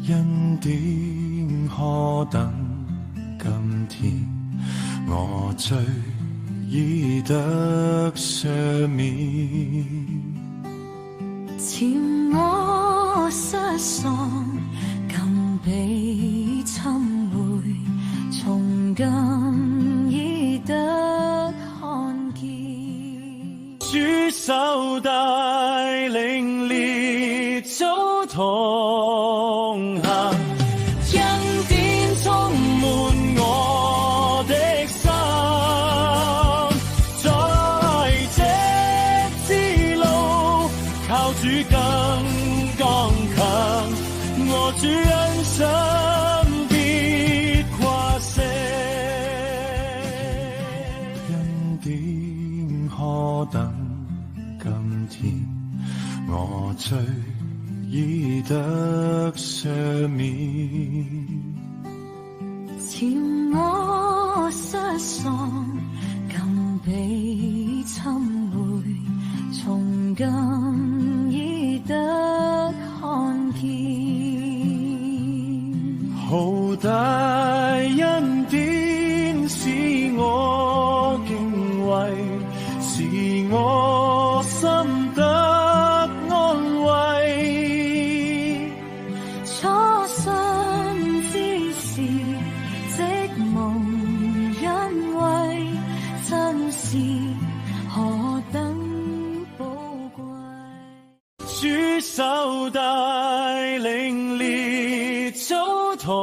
恩典何等甘甜，我罪已得赦免。前我失喪，今被尋回，從今已得看見。主手帶領列祖同行，恩典充滿我的心，在這之路靠主更剛強，我主恩心必跨越。恩典何等甘甜，我罪已得赦免。前我失喪，今被尋回，從今已得看見。浩大恩典使我敬畏，使我心得安慰。初信之時，即蒙恩惠，真是何等寶貴。主手帶領列祖同